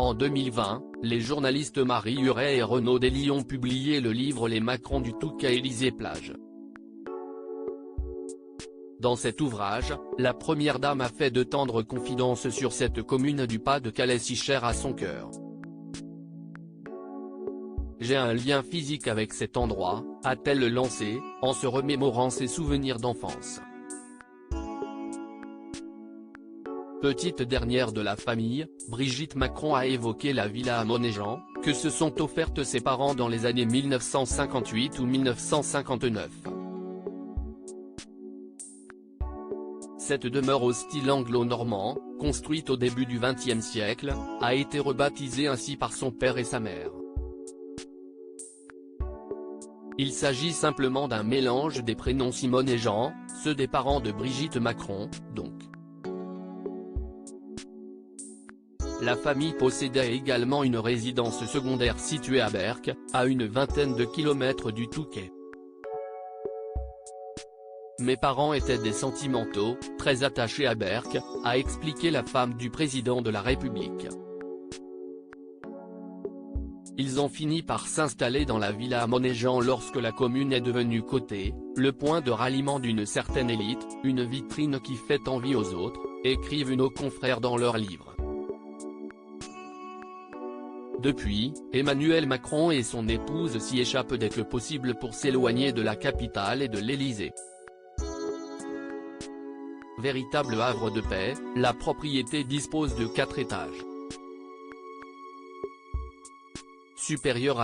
En 2020, les journalistes Marie Huret et Renaud Dely ont publié le livre Les Macron du Touquet Élysée-Plage. Dans cet ouvrage, la première dame a fait de tendres confidences sur cette commune du Pas-de-Calais si chère à son cœur. J'ai un lien physique avec cet endroit, a-t-elle lancé, en se remémorant ses souvenirs d'enfance. Petite dernière de la famille, Brigitte Macron a évoqué la villa à Monéjean, que se sont offertes ses parents dans les années 1958 ou 1959. Cette demeure au style anglo-normand, construite au début du XXe siècle, a été rebaptisée ainsi par son père et sa mère. Il s'agit simplement d'un mélange des prénoms Simone et Jean, ceux des parents de Brigitte Macron, donc. La famille possédait également une résidence secondaire située à Berck, à une vingtaine de kilomètres du Touquet. Mes parents étaient des sentimentaux, très attachés à Berck, a expliqué la femme du président de la République. Ils ont fini par s'installer dans la villa à Monéjean lorsque la commune est devenue cotée, le point de ralliement d'une certaine élite, une vitrine qui fait envie aux autres, écrivent nos confrères dans leur livre. Depuis, Emmanuel Macron et son épouse s'y échappent dès que possible pour s'éloigner de la capitale et de l'Élysée. Véritable havre de paix, la propriété dispose de 4 étages. Supérieure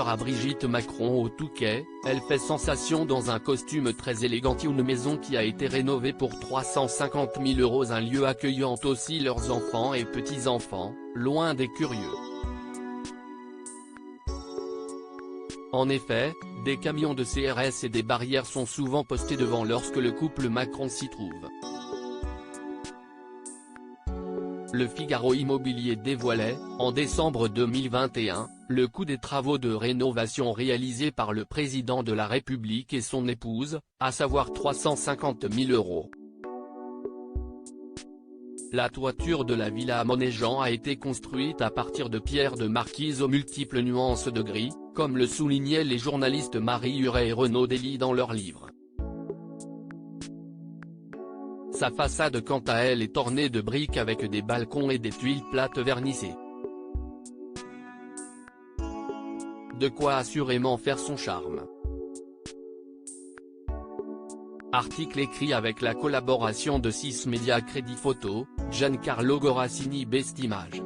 à Brigitte Macron au Touquet, elle fait sensation dans un costume très élégant. Une maison qui a été rénovée pour 350 000 €, un lieu accueillant aussi leurs enfants et petits-enfants, loin des curieux. En effet, des camions de CRS et des barrières sont souvent postés devant lorsque le couple Macron s'y trouve. Le Figaro Immobilier dévoilait, en décembre 2021, le coût des travaux de rénovation réalisés par le président de la République et son épouse, à savoir 350 000 €. La toiture de la villa à Monéjean a été construite à partir de pierres de marquise aux multiples nuances de gris, comme le soulignaient les journalistes Marie Huret et Renaud Dely dans leur livre. Sa façade quant à elle est ornée de briques avec des balcons et des tuiles plates vernissées. De quoi assurément faire son charme. Article écrit avec la collaboration de 6 médias Crédit Photo, Giancarlo Gorassini Best Images.